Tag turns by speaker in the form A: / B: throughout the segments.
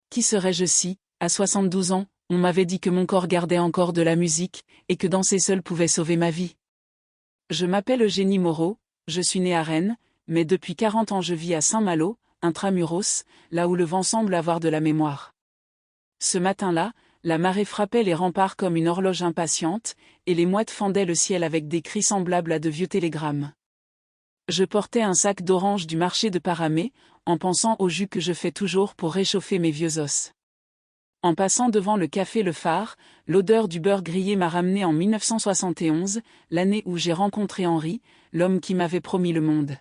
A: Qui serais-je si, à 72 ans, on m'avait dit que mon corps gardait encore de la musique, et que danser seul pouvait sauver ma vie? Je m'appelle Eugénie Moreau, je suis née à Rennes, mais depuis 40 ans je vis à Saint-Malo, intramuros, là où le vent semble avoir de la mémoire. Ce matin-là, la marée frappait les remparts comme une horloge impatiente, et les mouettes fendaient le ciel avec des cris semblables à de vieux télégrammes. Je portais un sac d'oranges du marché de Paramé, en pensant au jus que je fais toujours pour réchauffer mes vieux os. En passant devant le café Le Phare, l'odeur du beurre grillé m'a ramené en 1971, l'année où j'ai rencontré Henri, l'homme qui m'avait promis le monde.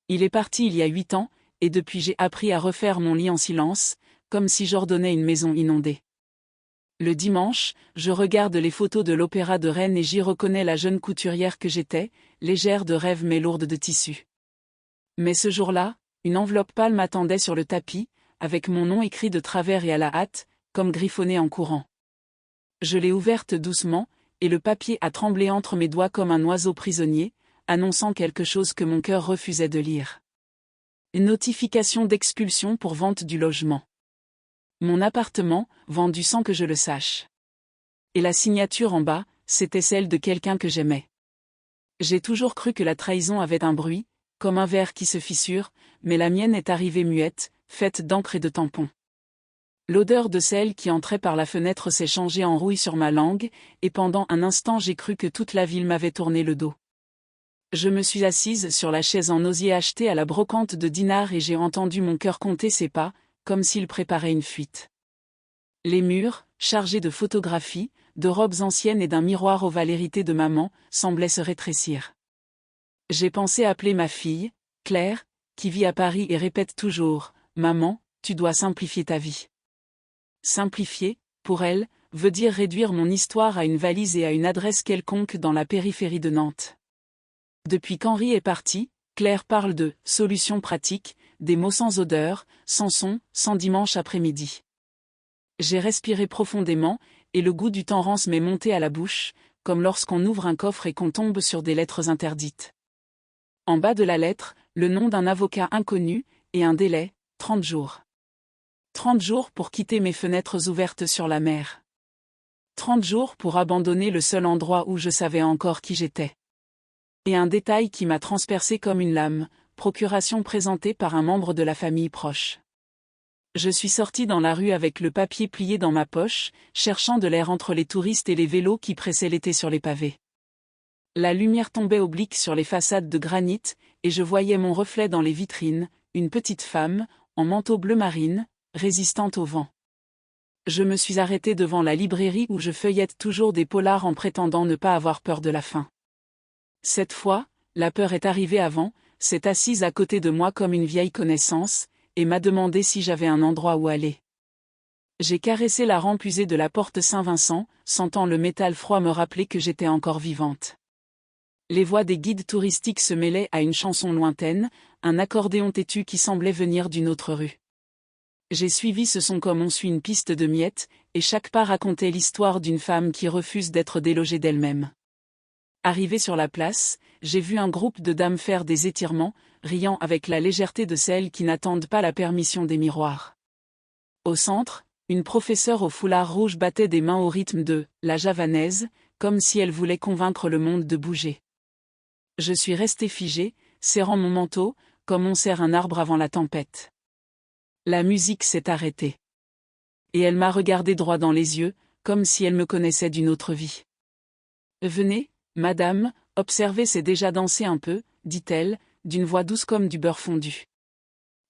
A: Il est parti il y a 8 ans, et depuis j'ai appris à refaire mon lit en silence, comme si j'ordonnais une maison inondée. Le dimanche, je regarde les photos de l'Opéra de Rennes et j'y reconnais la jeune couturière que j'étais, légère de rêve mais lourde de tissu. Mais ce jour-là, une enveloppe pâle m'attendait sur le tapis, avec mon nom écrit de travers et à la hâte, comme griffonné en courant. Je l'ai ouverte doucement, et le papier a tremblé entre mes doigts comme un oiseau prisonnier, annonçant quelque chose que mon cœur refusait de lire. Une notification d'expulsion pour vente du logement. Mon appartement, vendu sans que je le sache. Et la signature en bas, c'était celle de quelqu'un que j'aimais. J'ai toujours cru que la trahison avait un bruit, comme un verre qui se fissure, mais la mienne est arrivée muette, faite d'encre et de tampons. L'odeur de sel qui entrait par la fenêtre s'est changée en rouille sur ma langue, et pendant un instant j'ai cru que toute la ville m'avait tourné le dos. Je me suis assise sur la chaise en osier achetée à la brocante de dinars et j'ai entendu mon cœur compter ses pas, comme s'il préparait une fuite. Les murs, chargés de photographies, de robes anciennes et d'un miroir ovale hérité de maman, semblaient se rétrécir. J'ai pensé appeler ma fille, Claire, qui vit à Paris et répète toujours « Maman, tu dois simplifier ta vie ». Simplifier, pour elle, veut dire réduire mon histoire à une valise et à une adresse quelconque dans la périphérie de Nantes. Depuis qu'Henri est parti, Claire parle de « solutions pratiques », des mots sans odeur, sans son, sans dimanche après-midi. J'ai respiré profondément, et le goût du temps rance m'est monté à la bouche, comme lorsqu'on ouvre un coffre et qu'on tombe sur des lettres interdites. En bas de la lettre, le nom d'un avocat inconnu, et un délai, 30 jours. 30 jours pour quitter mes fenêtres ouvertes sur la mer. 30 jours pour abandonner le seul endroit où je savais encore qui j'étais. Et un détail qui m'a transpercé comme une lame, procuration présentée par un membre de la famille proche. Je suis sortie dans la rue avec le papier plié dans ma poche, cherchant de l'air entre les touristes et les vélos qui pressaient l'été sur les pavés. La lumière tombait oblique sur les façades de granit, et je voyais mon reflet dans les vitrines, une petite femme, en manteau bleu marine, résistante au vent. Je me suis arrêtée devant la librairie où je feuillette toujours des polars en prétendant ne pas avoir peur de la fin. Cette fois, la peur est arrivée avant, s'est assise à côté de moi comme une vieille connaissance, et m'a demandé si j'avais un endroit où aller. J'ai caressé la rampe usée de la porte Saint-Vincent, sentant le métal froid me rappeler que j'étais encore vivante. Les voix des guides touristiques se mêlaient à une chanson lointaine, un accordéon têtu qui semblait venir d'une autre rue. J'ai suivi ce son comme on suit une piste de miettes, et chaque pas racontait l'histoire d'une femme qui refuse d'être délogée d'elle-même. Arrivé sur la place, j'ai vu un groupe de dames faire des étirements, riant avec la légèreté de celles qui n'attendent pas la permission des miroirs. Au centre, une professeure au foulard rouge battait des mains au rythme de « la javanaise », comme si elle voulait convaincre le monde de bouger. Je suis restée figée, serrant mon manteau, comme on serre un arbre avant la tempête. La musique s'est arrêtée. Et elle m'a regardé droit dans les yeux, comme si elle me connaissait d'une autre vie. « Venez, madame, observez, c'est déjà dansé un peu, dit-elle, d'une voix douce comme du beurre fondu.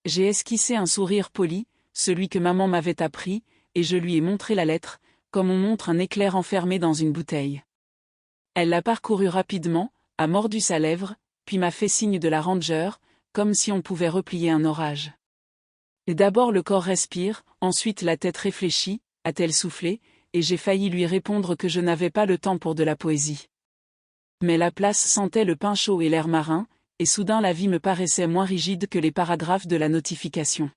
A: J'ai esquissé un sourire poli, celui que maman m'avait appris, et je lui ai montré la lettre, comme on montre un éclair enfermé dans une bouteille. Elle l'a parcouru rapidement, a mordu sa lèvre, puis m'a fait signe de la ranger, comme si on pouvait replier un orage. Et d'abord le corps respire, ensuite la tête réfléchit, a-t-elle soufflé, et j'ai failli lui répondre que je n'avais pas le temps pour de la poésie. Mais la place sentait le pain chaud et l'air marin, et soudain la vie me paraissait moins rigide que les paragraphes de la notification.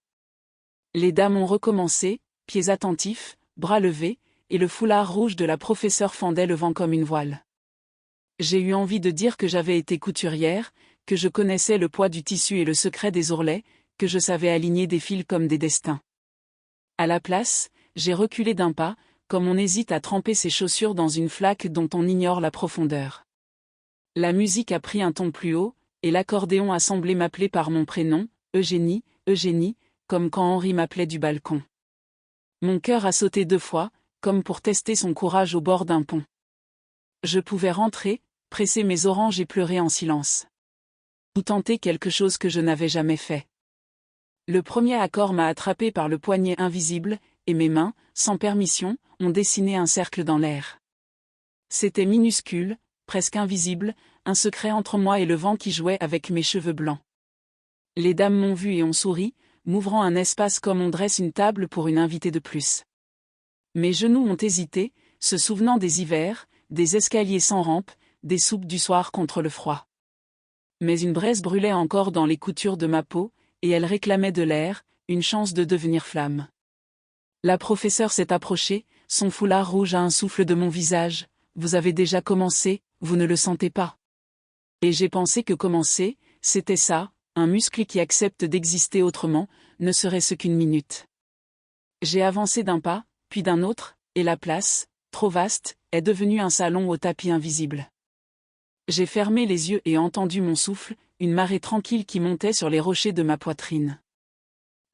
A: Les dames ont recommencé, pieds attentifs, bras levés, et le foulard rouge de la professeure fendait le vent comme une voile. J'ai eu envie de dire que j'avais été couturière, que je connaissais le poids du tissu et le secret des ourlets, que je savais aligner des fils comme des destins. À la place, j'ai reculé d'un pas, comme on hésite à tremper ses chaussures dans une flaque dont on ignore la profondeur. La musique a pris un ton plus haut, et l'accordéon a semblé m'appeler par mon prénom, Eugénie, Eugénie, comme quand Henri m'appelait du balcon. Mon cœur a sauté 2 fois, comme pour tester son courage au bord d'un pont. Je pouvais rentrer, presser mes oranges et pleurer en silence. Ou tenter quelque chose que je n'avais jamais fait. Le premier accord m'a attrapé par le poignet invisible, et mes mains, sans permission, ont dessiné un cercle dans l'air. C'était minuscule, presque invisible, un secret entre moi et le vent qui jouait avec mes cheveux blancs. Les dames m'ont vu et ont souri, m'ouvrant un espace comme on dresse une table pour une invitée de plus. Mes genoux ont hésité, se souvenant des hivers, des escaliers sans rampe, des soupes du soir contre le froid. Mais une braise brûlait encore dans les coutures de ma peau, et elle réclamait de l'air, une chance de devenir flamme. La professeure s'est approchée, son foulard rouge à un souffle de mon visage. « Vous avez déjà commencé, vous ne le sentez pas ?» Et j'ai pensé que commencer, c'était ça, un muscle qui accepte d'exister autrement, ne serait-ce qu'une minute. J'ai avancé d'un pas, puis d'un autre, et la place, trop vaste, est devenue un salon au tapis invisible. J'ai fermé les yeux et entendu mon souffle, une marée tranquille qui montait sur les rochers de ma poitrine.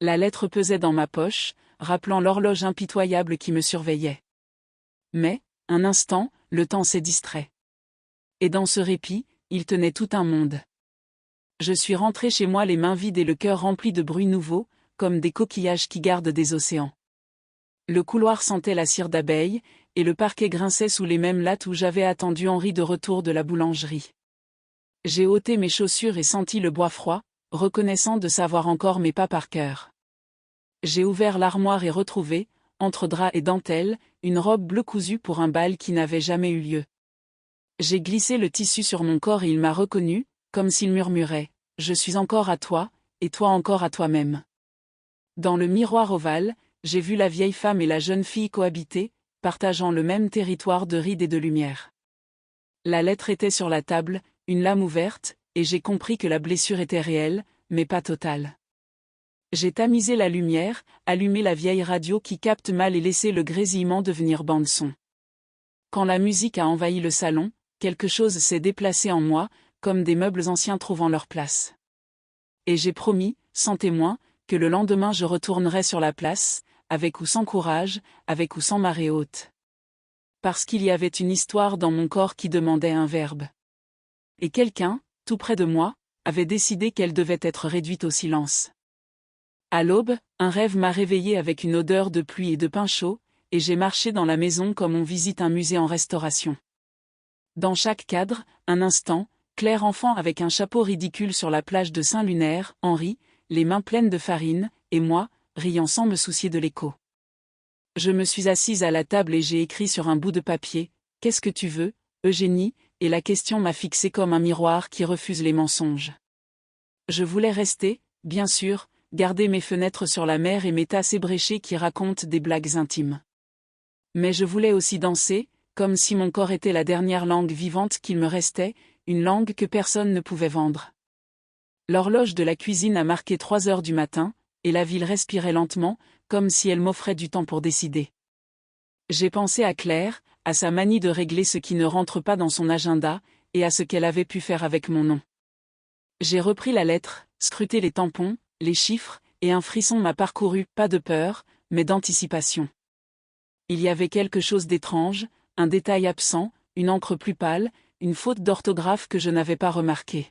A: La lettre pesait dans ma poche, rappelant l'horloge impitoyable qui me surveillait. Mais, un instant, le temps s'est distrait. Et dans ce répit, il tenait tout un monde. Je suis rentré chez moi les mains vides et le cœur rempli de bruits nouveaux, comme des coquillages qui gardent des océans. Le couloir sentait la cire d'abeille, et le parquet grinçait sous les mêmes lattes où j'avais attendu Henri de retour de la boulangerie. J'ai ôté mes chaussures et senti le bois froid, reconnaissant de savoir encore mes pas par cœur. J'ai ouvert l'armoire et retrouvé, entre draps et dentelles, une robe bleue cousue pour un bal qui n'avait jamais eu lieu. J'ai glissé le tissu sur mon corps et il m'a reconnu, comme s'il murmurait « Je suis encore à toi, et toi encore à toi-même ». Dans le miroir ovale, j'ai vu la vieille femme et la jeune fille cohabiter, partageant le même territoire de rides et de lumière. La lettre était sur la table, une lame ouverte, et j'ai compris que la blessure était réelle, mais pas totale. J'ai tamisé la lumière, allumé la vieille radio qui capte mal et laissé le grésillement devenir bande-son. Quand la musique a envahi le salon, quelque chose s'est déplacé en moi, comme des meubles anciens trouvant leur place. Et j'ai promis, sans témoin, que le lendemain je retournerais sur la place, avec ou sans courage, avec ou sans marée haute. Parce qu'il y avait une histoire dans mon corps qui demandait un verbe. Et quelqu'un, tout près de moi, avait décidé qu'elle devait être réduite au silence. À l'aube, un rêve m'a réveillé avec une odeur de pluie et de pain chaud, et j'ai marché dans la maison comme on visite un musée en restauration. Dans chaque cadre, un instant, Claire enfant avec un chapeau ridicule sur la plage de Saint-Lunaire, Henri, les mains pleines de farine, et moi, riant sans me soucier de l'écho. Je me suis assise à la table et j'ai écrit sur un bout de papier « Qu'est-ce que tu veux, Eugénie ?» et la question m'a fixé comme un miroir qui refuse les mensonges. Je voulais rester, bien sûr, garder mes fenêtres sur la mer et mes tasses ébréchées qui racontent des blagues intimes. Mais je voulais aussi danser, comme si mon corps était la dernière langue vivante qu'il me restait, une langue que personne ne pouvait vendre. L'horloge de la cuisine a marqué 3 heures du matin, et la ville respirait lentement, comme si elle m'offrait du temps pour décider. J'ai pensé à Claire, à sa manie de régler ce qui ne rentre pas dans son agenda, et à ce qu'elle avait pu faire avec mon nom. J'ai repris la lettre, scruté les tampons, les chiffres, et un frisson m'a parcouru, pas de peur, mais d'anticipation. Il y avait quelque chose d'étrange, un détail absent, une encre plus pâle, une faute d'orthographe que je n'avais pas remarquée.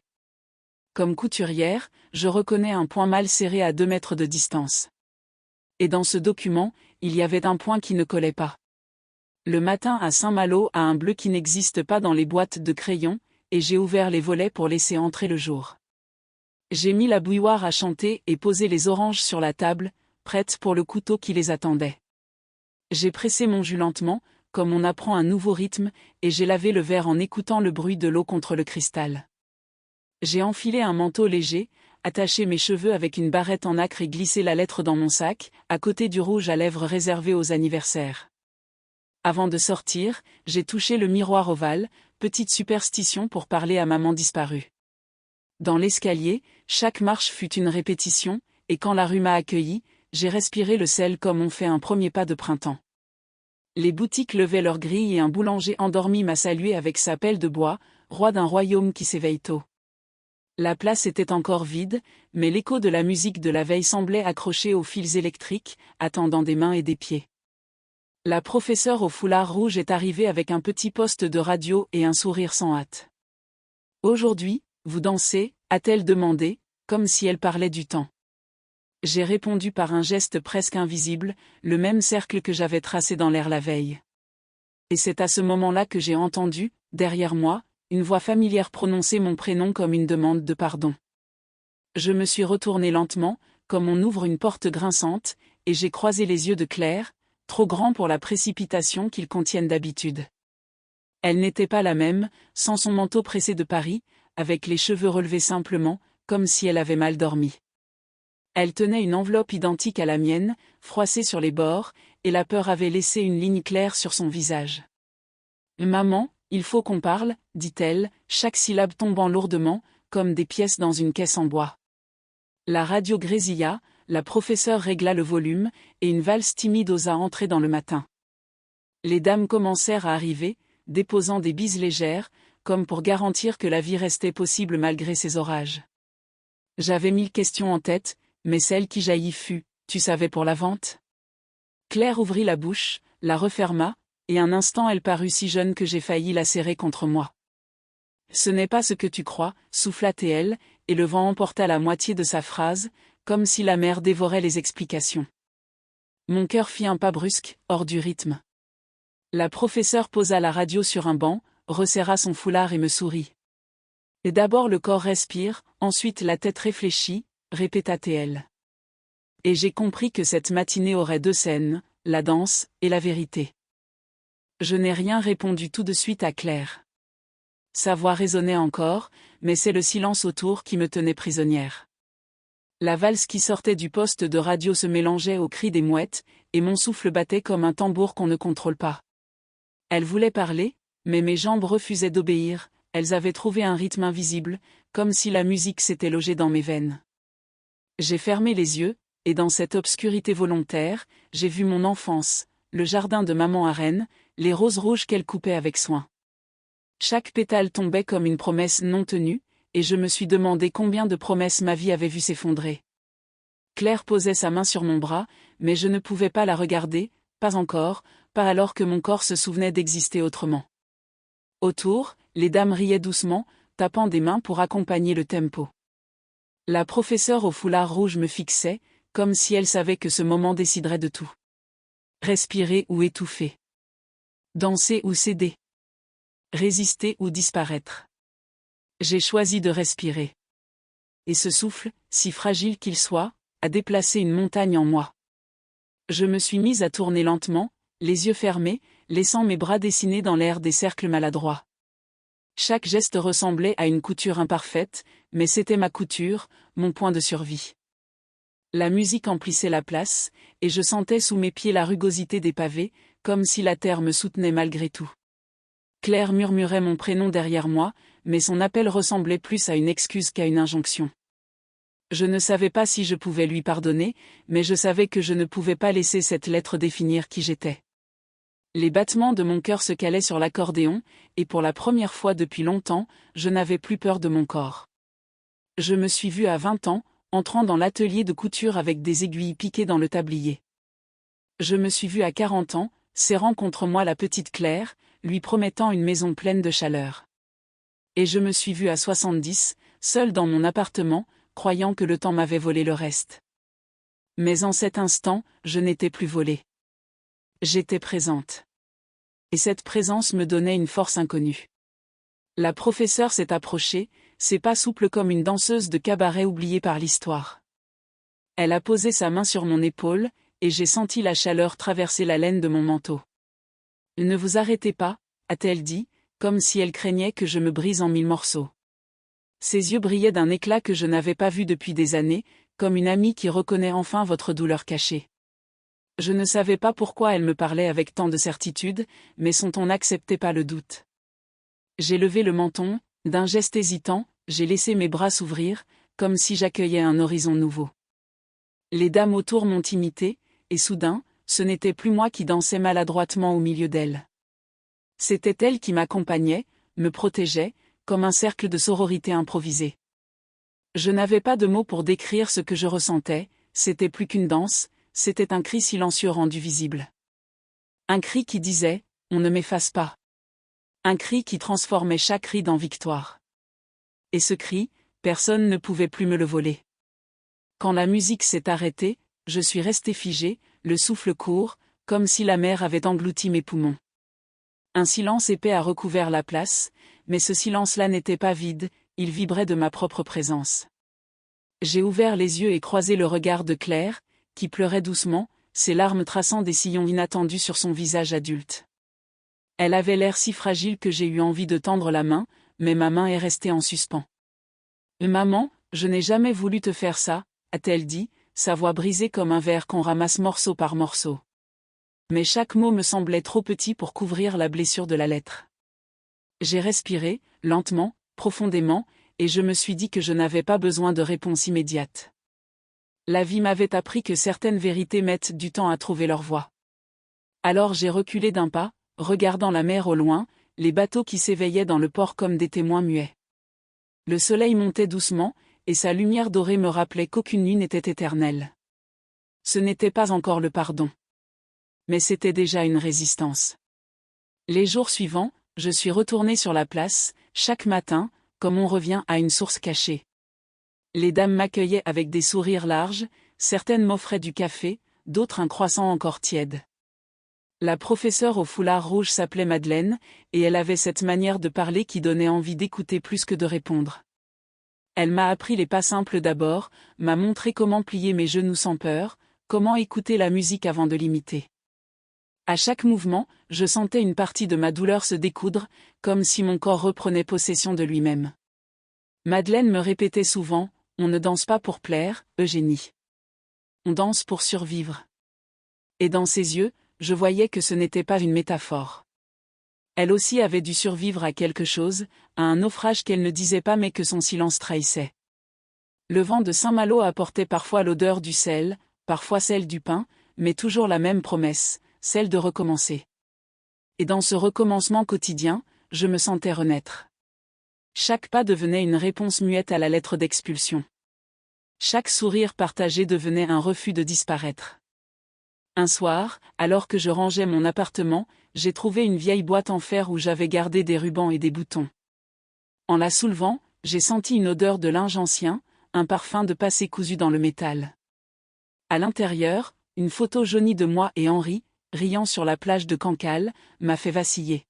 A: Comme couturière, je reconnais un point mal serré à 2 mètres de distance. Et dans ce document, il y avait un point qui ne collait pas. Le matin à Saint-Malo a un bleu qui n'existe pas dans les boîtes de crayons, et j'ai ouvert les volets pour laisser entrer le jour. J'ai mis la bouilloire à chanter et posé les oranges sur la table, prêtes pour le couteau qui les attendait. J'ai pressé mon jus lentement, comme on apprend un nouveau rythme, et j'ai lavé le verre en écoutant le bruit de l'eau contre le cristal. J'ai enfilé un manteau léger, attaché mes cheveux avec une barrette en nacre et glissé la lettre dans mon sac, à côté du rouge à lèvres réservé aux anniversaires. Avant de sortir, j'ai touché le miroir ovale, petite superstition pour parler à maman disparue. Dans l'escalier, chaque marche fut une répétition, et quand la rue m'a accueilli, j'ai respiré le sel comme on fait un premier pas de printemps. Les boutiques levaient leurs grilles et un boulanger endormi m'a salué avec sa pelle de bois, roi d'un royaume qui s'éveille tôt. La place était encore vide, mais l'écho de la musique de la veille semblait accroché aux fils électriques, attendant des mains et des pieds. La professeure au foulard rouge est arrivée avec un petit poste de radio et un sourire sans hâte. « Aujourd'hui, vous dansez ?» a-t-elle demandé, comme si elle parlait du temps. J'ai répondu par un geste presque invisible, le même cercle que j'avais tracé dans l'air la veille. Et c'est à ce moment-là que j'ai entendu, derrière moi, une voix familière prononcer mon prénom comme une demande de pardon. Je me suis retourné lentement, comme on ouvre une porte grinçante, et j'ai croisé les yeux de Claire, trop grands pour la précipitation qu'ils contiennent d'habitude. Elle n'était pas la même, sans son manteau pressé de Paris, avec les cheveux relevés simplement, comme si elle avait mal dormi. Elle tenait une enveloppe identique à la mienne, froissée sur les bords, et la peur avait laissé une ligne claire sur son visage. « Maman, il faut qu'on parle », dit-elle, chaque syllabe tombant lourdement, comme des pièces dans une caisse en bois. La radio grésilla, la professeure régla le volume, et une valse timide osa entrer dans le matin. Les dames commencèrent à arriver, déposant des bises légères, comme pour garantir que la vie restait possible malgré ces orages. J'avais 1000 questions en tête, mais celle qui jaillit fut « Tu savais pour la vente ?» Claire ouvrit la bouche, la referma, et un instant elle parut si jeune que j'ai failli la serrer contre moi. « Ce n'est pas ce que tu crois », souffla-t-elle, et le vent emporta la moitié de sa phrase, comme si la mer dévorait les explications. Mon cœur fit un pas brusque, hors du rythme. La professeure posa la radio sur un banc, resserra son foulard et me sourit. « Et d'abord le corps respire, ensuite la tête réfléchit », répéta-t-elle. Et j'ai compris que cette matinée aurait deux scènes, la danse et la vérité. Je n'ai rien répondu tout de suite à Claire. Sa voix résonnait encore, mais c'est le silence autour qui me tenait prisonnière. La valse qui sortait du poste de radio se mélangeait aux cris des mouettes, et mon souffle battait comme un tambour qu'on ne contrôle pas. Elle voulait parler, mais mes jambes refusaient d'obéir, elles avaient trouvé un rythme invisible, comme si la musique s'était logée dans mes veines. J'ai fermé les yeux, et dans cette obscurité volontaire, j'ai vu mon enfance, le jardin de maman à Rennes, les roses rouges qu'elle coupait avec soin. Chaque pétale tombait comme une promesse non tenue, et je me suis demandé combien de promesses ma vie avait vu s'effondrer. Claire posait sa main sur mon bras, mais je ne pouvais pas la regarder, pas encore, pas alors que mon corps se souvenait d'exister autrement. Autour, les dames riaient doucement, tapant des mains pour accompagner le tempo. La professeure au foulard rouge me fixait, comme si elle savait que ce moment déciderait de tout. Respirer ou étouffer. Danser ou céder. Résister ou disparaître. J'ai choisi de respirer. Et ce souffle, si fragile qu'il soit, a déplacé une montagne en moi. Je me suis mise à tourner lentement, les yeux fermés, laissant mes bras dessiner dans l'air des cercles maladroits. Chaque geste ressemblait à une couture imparfaite, mais c'était ma couture, mon point de survie. La musique emplissait la place, et je sentais sous mes pieds la rugosité des pavés, comme si la terre me soutenait malgré tout. Claire murmurait mon prénom derrière moi, mais son appel ressemblait plus à une excuse qu'à une injonction. Je ne savais pas si je pouvais lui pardonner, mais je savais que je ne pouvais pas laisser cette lettre définir qui j'étais. Les battements de mon cœur se calaient sur l'accordéon, et pour la première fois depuis longtemps, je n'avais plus peur de mon corps. Je me suis vue à 20 ans, entrant dans l'atelier de couture avec des aiguilles piquées dans le tablier. Je me suis vue à 40 ans, serrant contre moi la petite Claire, lui promettant une maison pleine de chaleur. Et je me suis vue à 70, seule dans mon appartement, croyant que le temps m'avait volé le reste. Mais en cet instant, je n'étais plus volée. J'étais présente. Et cette présence me donnait une force inconnue. La professeure s'est approchée, ses pas souples comme une danseuse de cabaret oubliée par l'histoire. Elle a posé sa main sur mon épaule, et j'ai senti la chaleur traverser la laine de mon manteau. « Ne vous arrêtez pas », a-t-elle dit, comme si elle craignait que je me brise en 1000 morceaux. Ses yeux brillaient d'un éclat que je n'avais pas vu depuis des années, comme une amie qui reconnaît enfin votre douleur cachée. Je ne savais pas pourquoi elle me parlait avec tant de certitude, mais son ton n'acceptait pas le doute. J'ai levé le menton, d'un geste hésitant, j'ai laissé mes bras s'ouvrir, comme si j'accueillais un horizon nouveau. Les dames autour m'ont imité, et soudain, ce n'était plus moi qui dansais maladroitement au milieu d'elles. C'était elles qui m'accompagnaient, me protégeaient, comme un cercle de sororité improvisé. Je n'avais pas de mots pour décrire ce que je ressentais, c'était plus qu'une danse, c'était un cri silencieux rendu visible. Un cri qui disait « On ne m'efface pas ». Un cri qui transformait chaque ride en victoire. Et ce cri, personne ne pouvait plus me le voler. Quand la musique s'est arrêtée, je suis resté figé, le souffle court, comme si la mer avait englouti mes poumons. Un silence épais a recouvert la place, mais ce silence-là n'était pas vide, il vibrait de ma propre présence. J'ai ouvert les yeux et croisé le regard de Claire, qui pleurait doucement, ses larmes traçant des sillons inattendus sur son visage adulte. Elle avait l'air si fragile que j'ai eu envie de tendre la main, mais ma main est restée en suspens. « Maman, je n'ai jamais voulu te faire ça », a-t-elle dit, sa voix brisée comme un verre qu'on ramasse morceau par morceau. Mais chaque mot me semblait trop petit pour couvrir la blessure de la lettre. J'ai respiré, lentement, profondément, et je me suis dit que je n'avais pas besoin de réponse immédiate. La vie m'avait appris que certaines vérités mettent du temps à trouver leur voie. Alors j'ai reculé d'un pas, regardant la mer au loin, les bateaux qui s'éveillaient dans le port comme des témoins muets. Le soleil montait doucement, et sa lumière dorée me rappelait qu'aucune nuit n'était éternelle. Ce n'était pas encore le pardon. Mais c'était déjà une résistance. Les jours suivants, je suis retourné sur la place, chaque matin, comme on revient à une source cachée. Les dames m'accueillaient avec des sourires larges, certaines m'offraient du café, d'autres un croissant encore tiède. La professeure au foulard rouge s'appelait Madeleine, et elle avait cette manière de parler qui donnait envie d'écouter plus que de répondre. Elle m'a appris les pas simples d'abord, m'a montré comment plier mes genoux sans peur, comment écouter la musique avant de l'imiter. À chaque mouvement, je sentais une partie de ma douleur se découdre, comme si mon corps reprenait possession de lui-même. Madeleine me répétait souvent, « On ne danse pas pour plaire, Eugénie. On danse pour survivre. » Et dans ses yeux, je voyais que ce n'était pas une métaphore. Elle aussi avait dû survivre à quelque chose, à un naufrage qu'elle ne disait pas mais que son silence trahissait. Le vent de Saint-Malo apportait parfois l'odeur du sel, parfois celle du pain, mais toujours la même promesse, celle de recommencer. Et dans ce recommencement quotidien, je me sentais renaître. Chaque pas devenait une réponse muette à la lettre d'expulsion. Chaque sourire partagé devenait un refus de disparaître. Un soir, alors que je rangeais mon appartement, j'ai trouvé une vieille boîte en fer où j'avais gardé des rubans et des boutons. En la soulevant, j'ai senti une odeur de linge ancien, un parfum de passé cousu dans le métal. À l'intérieur, une photo jaunie de moi et Henri, riant sur la plage de Cancale, m'a fait vaciller.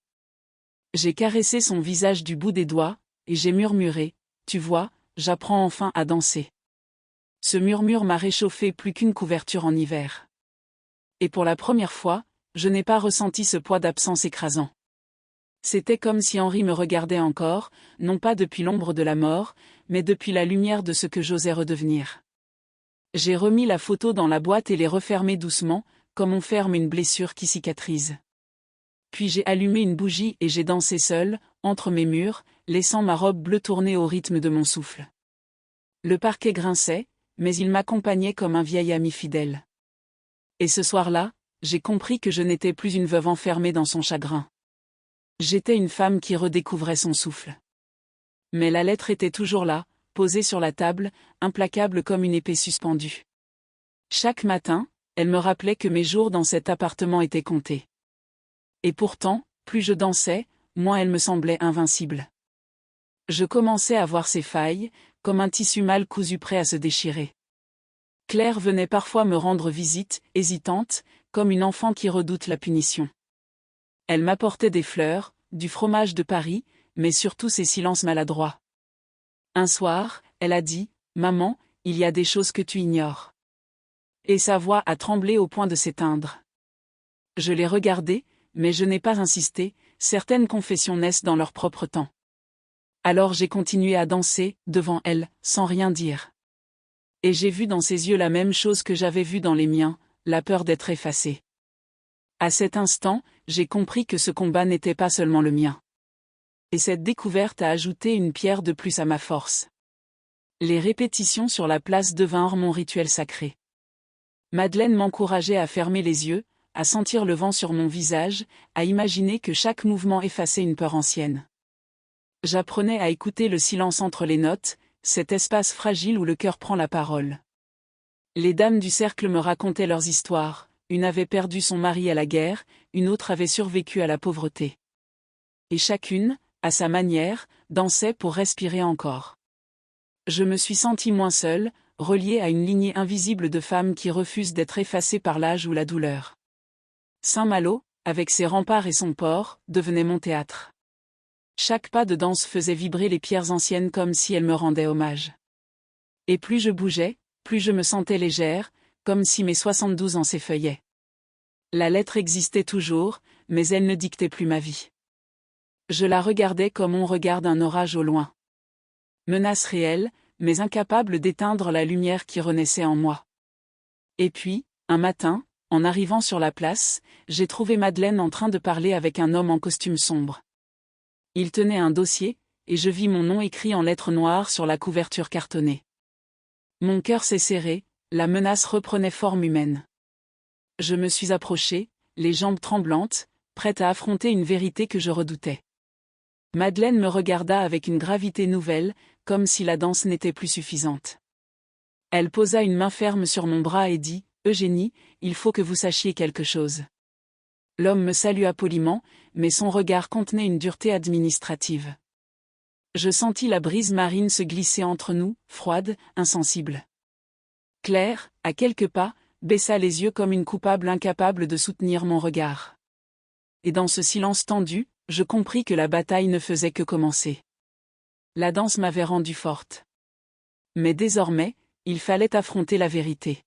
A: J'ai caressé son visage du bout des doigts, et j'ai murmuré, « Tu vois, j'apprends enfin à danser. » Ce murmure m'a réchauffé plus qu'une couverture en hiver. Et pour la première fois, je n'ai pas ressenti ce poids d'absence écrasant. C'était comme si Henri me regardait encore, non pas depuis l'ombre de la mort, mais depuis la lumière de ce que j'osais redevenir. J'ai remis la photo dans la boîte et l'ai refermée doucement, comme on ferme une blessure qui cicatrise. Puis j'ai allumé une bougie et j'ai dansé seul, entre mes murs, laissant ma robe bleue tourner au rythme de mon souffle. Le parquet grinçait, mais il m'accompagnait comme un vieil ami fidèle. Et ce soir-là, j'ai compris que je n'étais plus une veuve enfermée dans son chagrin. J'étais une femme qui redécouvrait son souffle. Mais la lettre était toujours là, posée sur la table, implacable comme une épée suspendue. Chaque matin, elle me rappelait que mes jours dans cet appartement étaient comptés. Et pourtant, plus je dansais, moins elle me semblait invincible. Je commençais à voir ses failles, comme un tissu mal cousu prêt à se déchirer. Claire venait parfois me rendre visite, hésitante, comme une enfant qui redoute la punition. Elle m'apportait des fleurs, du fromage de Paris, mais surtout ses silences maladroits. Un soir, elle a dit, « Maman, il y a des choses que tu ignores. » Et sa voix a tremblé au point de s'éteindre. Je l'ai regardée, mais je n'ai pas insisté, certaines confessions naissent dans leur propre temps. Alors j'ai continué à danser, devant elle, sans rien dire. Et j'ai vu dans ses yeux la même chose que j'avais vue dans les miens, la peur d'être effacée. À cet instant, j'ai compris que ce combat n'était pas seulement le mien. Et cette découverte a ajouté une pierre de plus à ma force. Les répétitions sur la place devinrent mon rituel sacré. Madeleine m'encourageait à fermer les yeux, à sentir le vent sur mon visage, à imaginer que chaque mouvement effaçait une peur ancienne. J'apprenais à écouter le silence entre les notes, cet espace fragile où le cœur prend la parole. Les dames du cercle me racontaient leurs histoires, une avait perdu son mari à la guerre, une autre avait survécu à la pauvreté. Et chacune, à sa manière, dansait pour respirer encore. Je me suis sentie moins seule, reliée à une lignée invisible de femmes qui refusent d'être effacées par l'âge ou la douleur. Saint-Malo, avec ses remparts et son port, devenait mon théâtre. Chaque pas de danse faisait vibrer les pierres anciennes comme si elles me rendaient hommage. Et plus je bougeais, plus je me sentais légère, comme si mes 72 ans s'effeuillaient. La lettre existait toujours, mais elle ne dictait plus ma vie. Je la regardais comme on regarde un orage au loin. Menace réelle, mais incapable d'éteindre la lumière qui renaissait en moi. Et puis, un matin, en arrivant sur la place, j'ai trouvé Madeleine en train de parler avec un homme en costume sombre. Il tenait un dossier, et je vis mon nom écrit en lettres noires sur la couverture cartonnée. Mon cœur s'est serré, la menace reprenait forme humaine. Je me suis approchée, les jambes tremblantes, prête à affronter une vérité que je redoutais. Madeleine me regarda avec une gravité nouvelle, comme si la danse n'était plus suffisante. Elle posa une main ferme sur mon bras et dit « Eugénie, il faut que vous sachiez quelque chose. » L'homme me salua poliment, mais son regard contenait une dureté administrative. Je sentis la brise marine se glisser entre nous, froide, insensible. Claire, à quelques pas, baissa les yeux comme une coupable incapable de soutenir mon regard. Et dans ce silence tendu, je compris que la bataille ne faisait que commencer. La danse m'avait rendue forte. Mais désormais, il fallait affronter la vérité.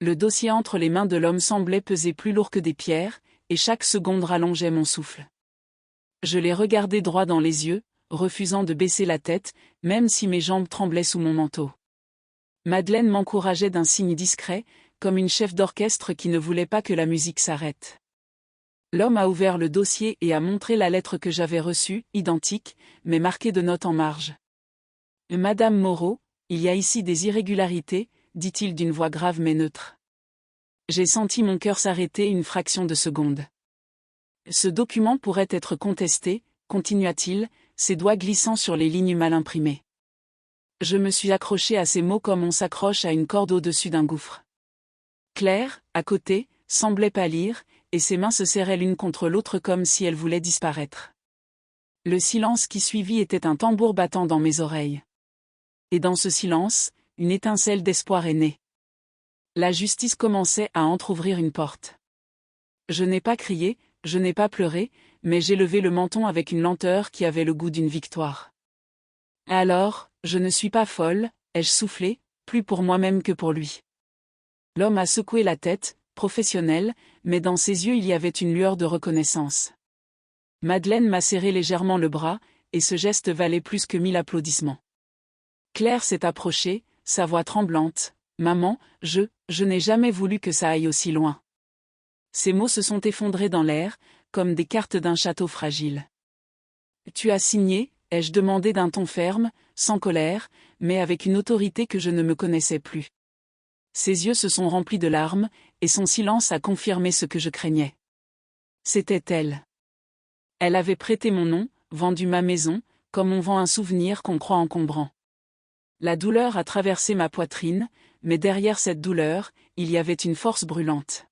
A: Le dossier entre les mains de l'homme semblait peser plus lourd que des pierres, et chaque seconde rallongeait mon souffle. Je l'ai regardé droit dans les yeux, refusant de baisser la tête, même si mes jambes tremblaient sous mon manteau. Madeleine m'encourageait d'un signe discret, comme une chef d'orchestre qui ne voulait pas que la musique s'arrête. L'homme a ouvert le dossier et a montré la lettre que j'avais reçue, identique, mais marquée de notes en marge. « Madame Moreau, il y a ici des irrégularités, dit-il d'une voix grave mais neutre. J'ai senti mon cœur s'arrêter une fraction de seconde. Ce document pourrait être contesté, continua-t-il, ses doigts glissant sur les lignes mal imprimées. Je me suis accroché à ces mots comme on s'accroche à une corde au-dessus d'un gouffre. Claire, à côté, semblait pâlir, et ses mains se serraient l'une contre l'autre comme si elles voulaient disparaître. Le silence qui suivit était un tambour battant dans mes oreilles. Et dans ce silence, une étincelle d'espoir est née. La justice commençait à entr'ouvrir une porte. Je n'ai pas crié, je n'ai pas pleuré, mais j'ai levé le menton avec une lenteur qui avait le goût d'une victoire. Alors, je ne suis pas folle, ai-je soufflé, plus pour moi-même que pour lui. L'homme a secoué la tête, professionnel, mais dans ses yeux il y avait une lueur de reconnaissance. Madeleine m'a serré légèrement le bras, et ce geste valait plus que 1000 applaudissements. Claire s'est approchée, sa voix tremblante. « Maman, je n'ai jamais voulu que ça aille aussi loin. » Ces mots se sont effondrés dans l'air, comme des cartes d'un château fragile. « Tu as signé ?» ai-je demandé d'un ton ferme, sans colère, mais avec une autorité que je ne me connaissais plus. Ses yeux se sont remplis de larmes, et son silence a confirmé ce que je craignais. C'était elle. Elle avait prêté mon nom, vendu ma maison, comme on vend un souvenir qu'on croit encombrant. La douleur a traversé ma poitrine, mais derrière cette douleur, il y avait une force brûlante.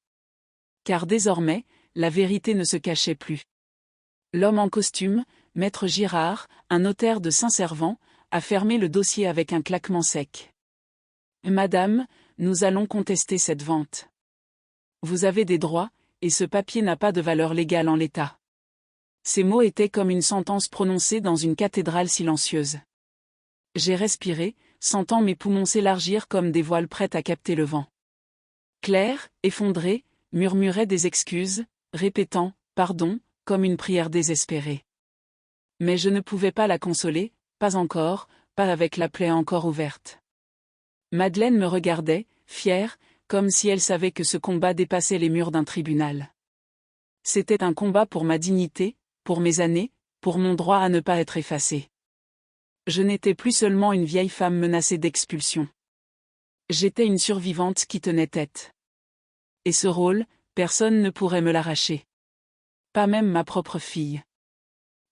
A: Car désormais, la vérité ne se cachait plus. L'homme en costume, maître Girard, un notaire de Saint-Servant, a fermé le dossier avec un claquement sec. « Madame, nous allons contester cette vente. Vous avez des droits, et ce papier n'a pas de valeur légale en l'état. » Ces mots étaient comme une sentence prononcée dans une cathédrale silencieuse. J'ai respiré, sentant mes poumons s'élargir comme des voiles prêtes à capter le vent. Claire, effondrée, murmurait des excuses, répétant « pardon », comme une prière désespérée. Mais je ne pouvais pas la consoler, pas encore, pas avec la plaie encore ouverte. Madeleine me regardait, fière, comme si elle savait que ce combat dépassait les murs d'un tribunal. C'était un combat pour ma dignité, pour mes années, pour mon droit à ne pas être effacée. Je n'étais plus seulement une vieille femme menacée d'expulsion. J'étais une survivante qui tenait tête. Et ce rôle, personne ne pourrait me l'arracher. Pas même ma propre fille.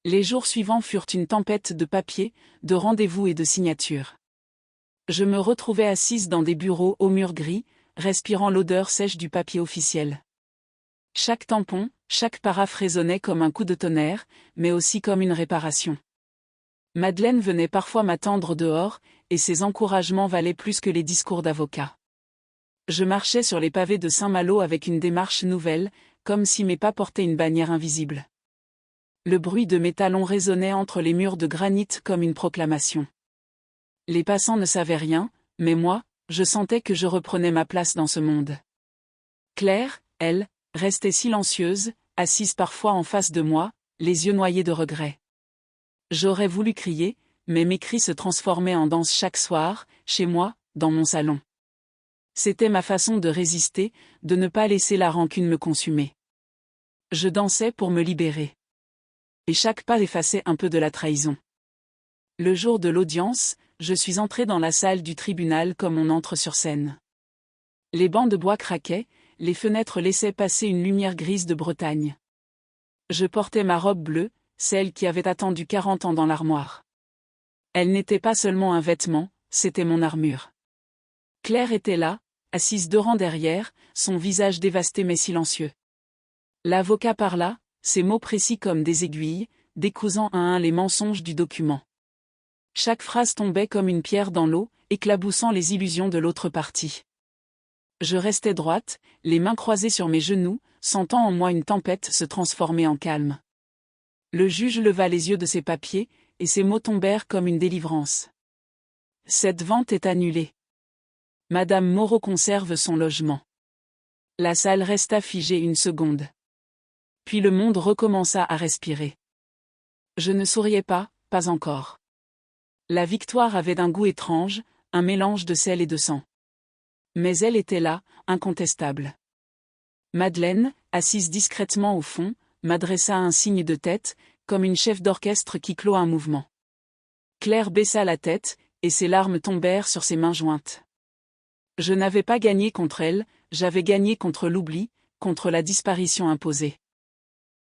A: Les jours suivants furent une tempête de papier, de rendez-vous et de signatures. Je me retrouvais assise dans des bureaux aux murs gris, respirant l'odeur sèche du papier officiel. Chaque tampon, chaque paraphe résonnait comme un coup de tonnerre, mais aussi comme une réparation. Madeleine venait parfois m'attendre dehors, et ses encouragements valaient plus que les discours d'avocat. Je marchais sur les pavés de Saint-Malo avec une démarche nouvelle, comme si mes pas portaient une bannière invisible. Le bruit de mes talons résonnait entre les murs de granit comme une proclamation. Les passants ne savaient rien, mais moi, je sentais que je reprenais ma place dans ce monde. Claire, elle, restait silencieuse, assise parfois en face de moi, les yeux noyés de regret. J'aurais voulu crier, mais mes cris se transformaient en danse chaque soir, chez moi, dans mon salon. C'était ma façon de résister, de ne pas laisser la rancune me consumer. Je dansais pour me libérer. Et chaque pas effaçait un peu de la trahison. Le jour de l'audience, je suis entrée dans la salle du tribunal comme on entre sur scène. Les bancs de bois craquaient, les fenêtres laissaient passer une lumière grise de Bretagne. Je portais ma robe bleue, celle qui avait attendu 40 ans dans l'armoire. Elle n'était pas seulement un vêtement, c'était mon armure. Claire était là, assise 2 rangs derrière, son visage dévasté mais silencieux. L'avocat parla, ses mots précis comme des aiguilles, décousant un à un les mensonges du document. Chaque phrase tombait comme une pierre dans l'eau, éclaboussant les illusions de l'autre partie. Je restais droite, les mains croisées sur mes genoux, sentant en moi une tempête se transformer en calme. Le juge leva les yeux de ses papiers, et ses mots tombèrent comme une délivrance. Cette vente est annulée. Madame Moreau conserve son logement. La salle resta figée une seconde. Puis le monde recommença à respirer. Je ne souriais pas encore. La victoire avait un goût étrange, un mélange de sel et de sang. Mais elle était là, incontestable. Madeleine, assise discrètement au fond, m'adressa un signe de tête, comme une chef d'orchestre qui clôt un mouvement. Claire baissa la tête, et ses larmes tombèrent sur ses mains jointes. Je n'avais pas gagné contre elle, j'avais gagné contre l'oubli, contre la disparition imposée.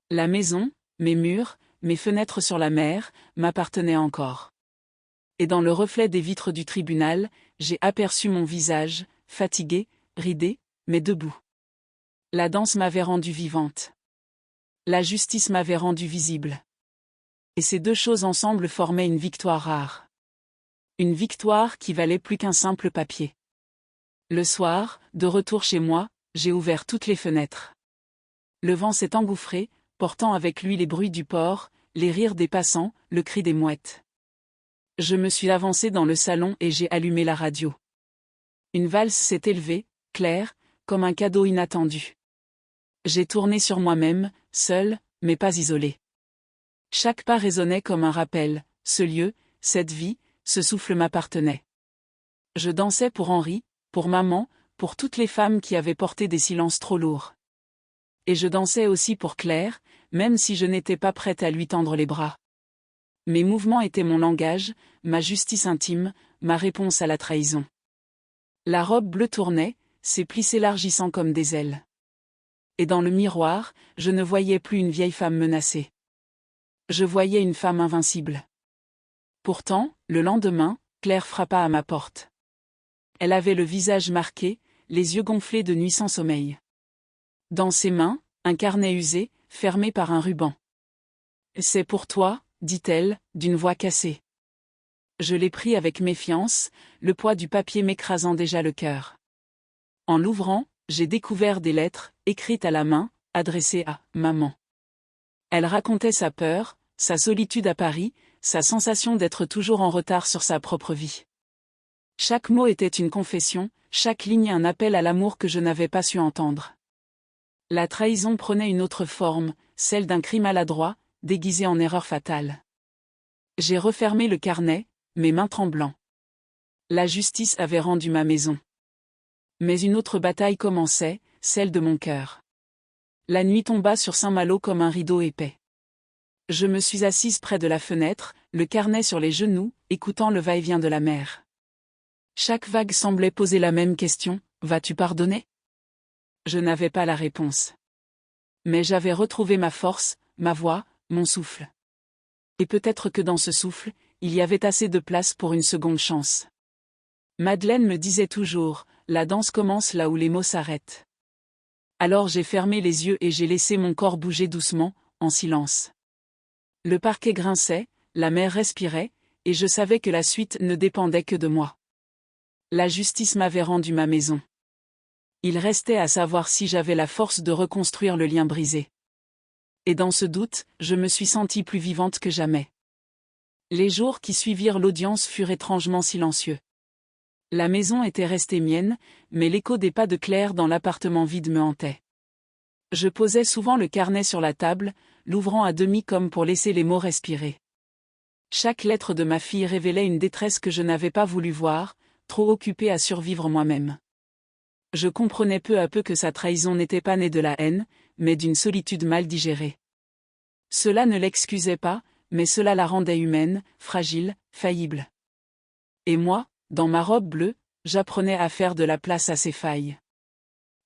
A: La maison, mes murs, mes fenêtres sur la mer, m'appartenaient encore. Et dans le reflet des vitres du tribunal, j'ai aperçu mon visage, fatigué, ridé, mais debout. La danse m'avait rendue vivante. La justice m'avait rendue visible. Et ces 2 choses ensemble formaient une victoire rare. Une victoire qui valait plus qu'un simple papier. Le soir, de retour chez moi, j'ai ouvert toutes les fenêtres. Le vent s'est engouffré, portant avec lui les bruits du port, les rires des passants, le cri des mouettes. Je me suis avancée dans le salon et j'ai allumé la radio. Une valse s'est élevée, claire, comme un cadeau inattendu. J'ai tourné sur moi-même, seule, mais pas isolée. Chaque pas résonnait comme un rappel, ce lieu, cette vie, ce souffle m'appartenait. Je dansais pour Henri, pour maman, pour toutes les femmes qui avaient porté des silences trop lourds. Et je dansais aussi pour Claire, même si je n'étais pas prête à lui tendre les bras. Mes mouvements étaient mon langage, ma justice intime, ma réponse à la trahison. La robe bleue tournait, ses plis s'élargissant comme des ailes. Et dans le miroir, je ne voyais plus une vieille femme menacée. Je voyais une femme invincible. Pourtant, le lendemain, Claire frappa à ma porte. Elle avait le visage marqué, les yeux gonflés de nuit sans sommeil. Dans ses mains, un carnet usé, fermé par un ruban. « C'est pour toi », dit-elle, d'une voix cassée. Je l'ai pris avec méfiance, le poids du papier m'écrasant déjà le cœur. En l'ouvrant, j'ai découvert des lettres, écrites à la main, adressées à « maman ». Elle racontait sa peur, sa solitude à Paris, sa sensation d'être toujours en retard sur sa propre vie. Chaque mot était une confession, chaque ligne un appel à l'amour que je n'avais pas su entendre. La trahison prenait une autre forme, celle d'un cri maladroit, déguisé en erreur fatale. J'ai refermé le carnet, mes mains tremblant. La justice avait rendu ma maison. Mais une autre bataille commençait, celle de mon cœur. La nuit tomba sur Saint-Malo comme un rideau épais. Je me suis assise près de la fenêtre, le carnet sur les genoux, écoutant le va-et-vient de la mer. Chaque vague semblait poser la même question, vas-tu pardonner? Je n'avais pas la réponse. Mais j'avais retrouvé ma force, ma voix, mon souffle. Et peut-être que dans ce souffle, il y avait assez de place pour une seconde chance. Madeleine me disait toujours, la danse commence là où les mots s'arrêtent. Alors j'ai fermé les yeux et j'ai laissé mon corps bouger doucement, en silence. Le parquet grinçait, la mer respirait, et je savais que la suite ne dépendait que de moi. La justice m'avait rendu ma maison. Il restait à savoir si j'avais la force de reconstruire le lien brisé. Et dans ce doute, je me suis sentie plus vivante que jamais. Les jours qui suivirent l'audience furent étrangement silencieux. La maison était restée mienne, mais l'écho des pas de Claire dans l'appartement vide me hantait. Je posais souvent le carnet sur la table, l'ouvrant à demi comme pour laisser les mots respirer. Chaque lettre de ma fille révélait une détresse que je n'avais pas voulu voir, trop occupée à survivre moi-même. Je comprenais peu à peu que sa trahison n'était pas née de la haine, mais d'une solitude mal digérée. Cela ne l'excusait pas, mais cela la rendait humaine, fragile, faillible. Et moi, dans ma robe bleue, j'apprenais à faire de la place à ses failles.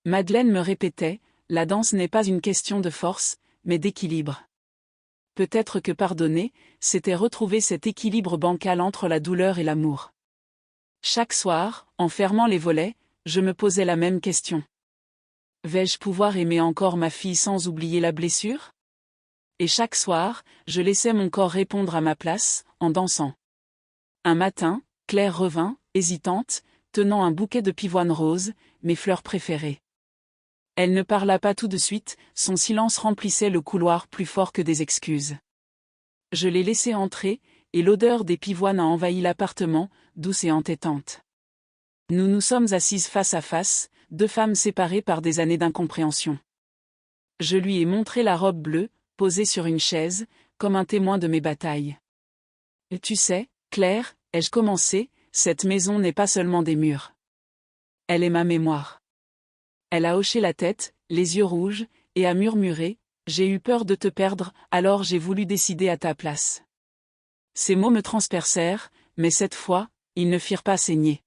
A: Madeleine me répétait, la danse n'est pas une question de force, mais d'équilibre. Peut-être que pardonner, c'était retrouver cet équilibre bancal entre la douleur et l'amour. Chaque soir, en fermant les volets, je me posais la même question. Vais-je pouvoir aimer encore ma fille sans oublier la blessure? Et chaque soir, je laissais mon corps répondre à ma place, en dansant. Un matin, Claire revint, hésitante, tenant un bouquet de pivoine rose, mes fleurs préférées. Elle ne parla pas tout de suite, son silence remplissait le couloir plus fort que des excuses. Je l'ai laissée entrer, et l'odeur des pivoines a envahi l'appartement, douce et entêtante. Nous nous sommes assises face à face, deux femmes séparées par des années d'incompréhension. Je lui ai montré la robe bleue, posée sur une chaise, comme un témoin de mes batailles. Et tu sais, Claire, ai-je commencé, cette maison n'est pas seulement des murs. Elle est ma mémoire. Elle a hoché la tête, les yeux rouges, et a murmuré, j'ai eu peur de te perdre, alors j'ai voulu décider à ta place. Ces mots me transpercèrent, mais cette fois, ils ne firent pas saigner.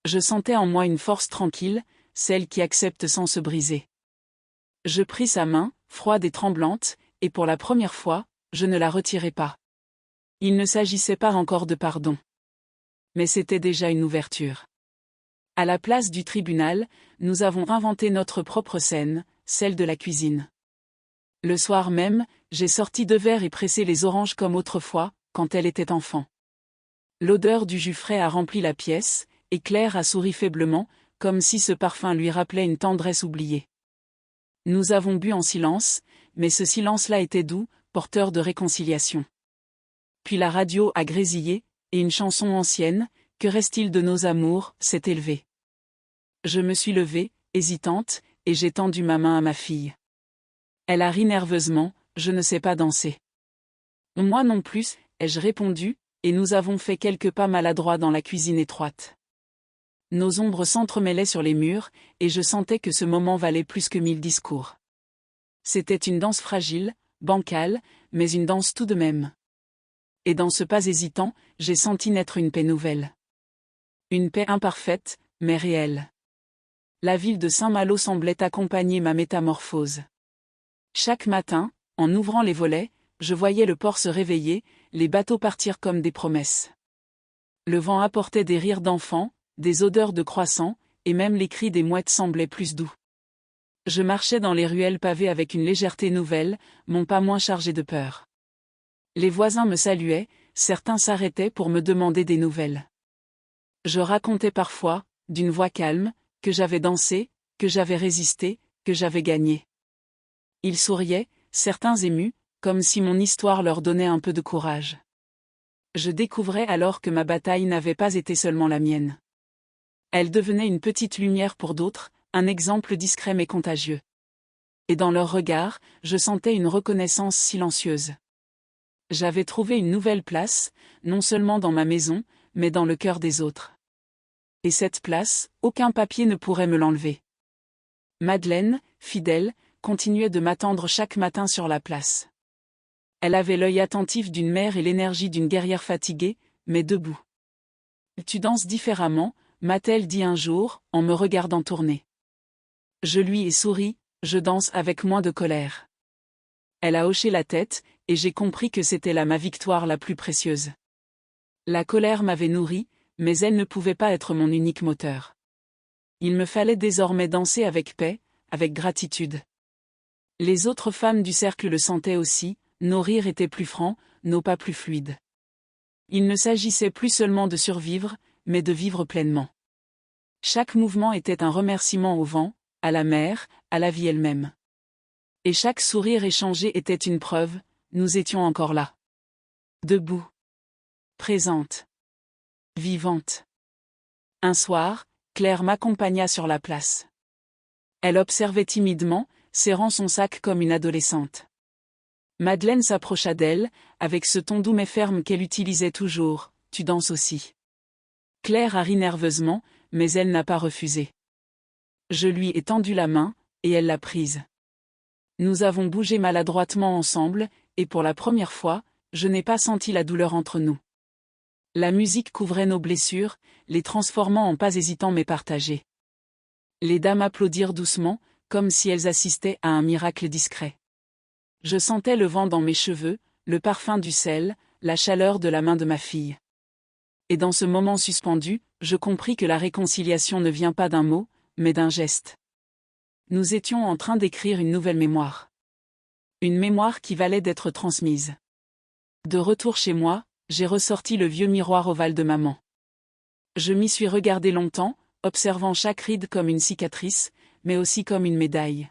A: Je sentais en moi une force tranquille, celle qui accepte sans se briser. Je pris sa main, froide et tremblante, et pour la première fois, je ne la retirai pas. Il ne s'agissait pas encore de pardon. Mais c'était déjà une ouverture. À la place du tribunal, nous avons inventé notre propre scène, celle de la cuisine. Le soir même, j'ai sorti 2 verres et pressé les oranges comme autrefois, quand elle était enfant. L'odeur du jus frais a rempli la pièce, et Claire a souri faiblement, comme si ce parfum lui rappelait une tendresse oubliée. Nous avons bu en silence, mais ce silence-là était doux, porteur de réconciliation. Puis la radio a grésillé, et une chanson ancienne, que reste-t-il de nos amours, s'est élevée. Je me suis levée, hésitante, et j'ai tendu ma main à ma fille. Elle a ri nerveusement, je ne sais pas danser. Moi non plus, ai-je répondu, et nous avons fait quelques pas maladroits dans la cuisine étroite. Nos ombres s'entremêlaient sur les murs, et je sentais que ce moment valait plus que 1000 discours. C'était une danse fragile, bancale, mais une danse tout de même. Et dans ce pas hésitant, j'ai senti naître une paix nouvelle. Une paix imparfaite, mais réelle. La ville de Saint-Malo semblait accompagner ma métamorphose. Chaque matin, en ouvrant les volets, je voyais le port se réveiller, les bateaux partir comme des promesses. Le vent apportait des rires d'enfants, des odeurs de croissants, et même les cris des mouettes semblaient plus doux. Je marchais dans les ruelles pavées avec une légèreté nouvelle, mon pas moins chargé de peur. Les voisins me saluaient, certains s'arrêtaient pour me demander des nouvelles. Je racontais parfois, d'une voix calme, que j'avais dansé, que j'avais résisté, que j'avais gagné. Ils souriaient, certains émus, comme si mon histoire leur donnait un peu de courage. Je découvrais alors que ma bataille n'avait pas été seulement la mienne. Elle devenait une petite lumière pour d'autres, un exemple discret mais contagieux. Et dans leurs regards, je sentais une reconnaissance silencieuse. J'avais trouvé une nouvelle place, non seulement dans ma maison, mais dans le cœur des autres. Et cette place, aucun papier ne pourrait me l'enlever. Madeleine, fidèle, continuait de m'attendre chaque matin sur la place. Elle avait l'œil attentif d'une mère et l'énergie d'une guerrière fatiguée, mais debout. Tu danses différemment, m'a-t-elle dit un jour, en me regardant tourner. Je lui ai souri, je danse avec moins de colère. Elle a hoché la tête, et j'ai compris que c'était là ma victoire la plus précieuse. La colère m'avait nourri, mais elle ne pouvait pas être mon unique moteur. Il me fallait désormais danser avec paix, avec gratitude. Les autres femmes du cercle le sentaient aussi, nos rires étaient plus francs, nos pas plus fluides. Il ne s'agissait plus seulement de survivre, mais de vivre pleinement. Chaque mouvement était un remerciement au vent, à la mer, à la vie elle-même. Et chaque sourire échangé était une preuve, nous étions encore là. Debout. Présente. Vivante. Un soir, Claire m'accompagna sur la place. Elle observait timidement, serrant son sac comme une adolescente. Madeleine s'approcha d'elle, avec ce ton doux mais ferme qu'elle utilisait toujours, « Tu danses aussi ». Claire a ri nerveusement, mais elle n'a pas refusé. Je lui ai tendu la main, et elle l'a prise. Nous avons bougé maladroitement ensemble, et pour la première fois, je n'ai pas senti la douleur entre nous. La musique couvrait nos blessures, les transformant en pas hésitants mais partagés. Les dames applaudirent doucement, comme si elles assistaient à un miracle discret. Je sentais le vent dans mes cheveux, le parfum du sel, la chaleur de la main de ma fille. Et dans ce moment suspendu, je compris que la réconciliation ne vient pas d'un mot, mais d'un geste. Nous étions en train d'écrire une nouvelle mémoire. Une mémoire qui valait d'être transmise. De retour chez moi, j'ai ressorti le vieux miroir ovale de maman. Je m'y suis regardé longtemps, observant chaque ride comme une cicatrice, mais aussi comme une médaille.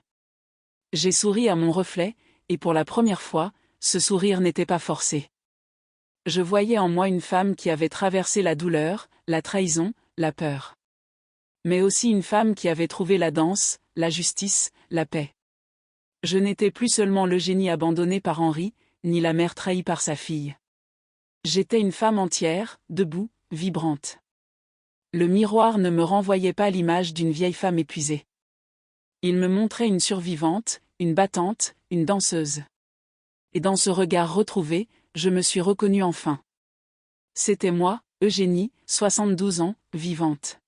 A: J'ai souri à mon reflet, et pour la première fois, ce sourire n'était pas forcé. Je voyais en moi une femme qui avait traversé la douleur, la trahison, la peur. Mais aussi une femme qui avait trouvé la danse, la justice, la paix. Je n'étais plus seulement l'Eugénie abandonnée par Henri, ni la mère trahie par sa fille. J'étais une femme entière, debout, vibrante. Le miroir ne me renvoyait pas l'image d'une vieille femme épuisée. Il me montrait une survivante, une battante, une danseuse. Et dans ce regard retrouvé, je me suis reconnue enfin. C'était moi, Eugénie, 72 ans, vivante.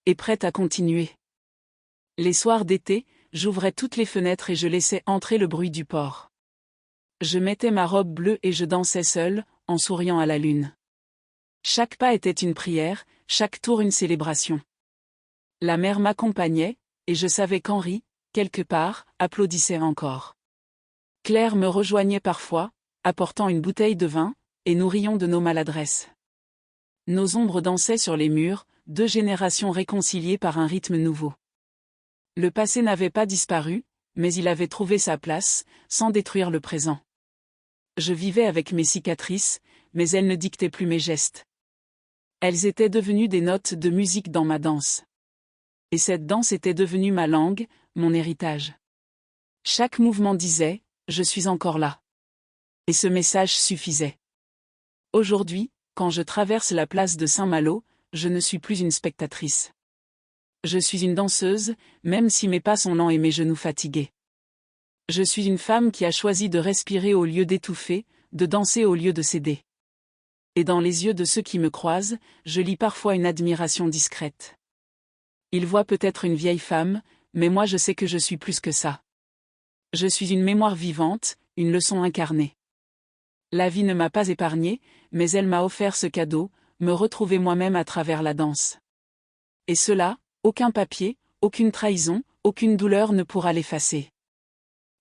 A: Et prête à continuer. Les soirs d'été, j'ouvrais toutes les fenêtres et je laissais entrer le bruit du port. Je mettais ma robe bleue et je dansais seule, en souriant à la lune. Chaque pas était une prière, chaque tour une célébration. La mer m'accompagnait, et je savais qu'Henri, quelque part, applaudissait encore. Claire me rejoignait parfois, apportant une bouteille de vin, et nous rions de nos maladresses. Nos ombres dansaient sur les murs, deux générations réconciliées par un rythme nouveau. Le passé n'avait pas disparu, mais il avait trouvé sa place, sans détruire le présent. Je vivais avec mes cicatrices, mais elles ne dictaient plus mes gestes. Elles étaient devenues des notes de musique dans ma danse. Et cette danse était devenue ma langue, mon héritage. Chaque mouvement disait « Je suis encore là ». Et ce message suffisait. Aujourd'hui, quand je traverse la place de Saint-Malo, je ne suis plus une spectatrice. Je suis une danseuse, même si mes pas sont lents et mes genoux fatigués. Je suis une femme qui a choisi de respirer au lieu d'étouffer, de danser au lieu de céder. Et dans les yeux de ceux qui me croisent, je lis parfois une admiration discrète. Ils voient peut-être une vieille femme, mais moi je sais que je suis plus que ça. Je suis une mémoire vivante, une leçon incarnée. La vie ne m'a pas épargnée, mais elle m'a offert ce cadeau, me retrouver moi-même à travers la danse. Et cela, aucun papier, aucune trahison, aucune douleur ne pourra l'effacer.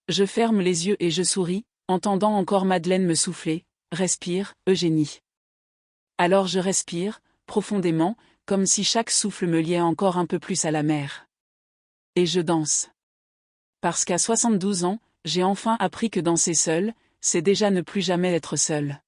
A: Je ferme les yeux et je souris, entendant encore Madeleine me souffler « Respire, Eugénie ». Alors je respire, profondément, comme si chaque souffle me liait encore un peu plus à la mer. Et je danse. Parce qu'à 72 ans, j'ai enfin appris que danser seul, c'est déjà ne plus jamais être seul.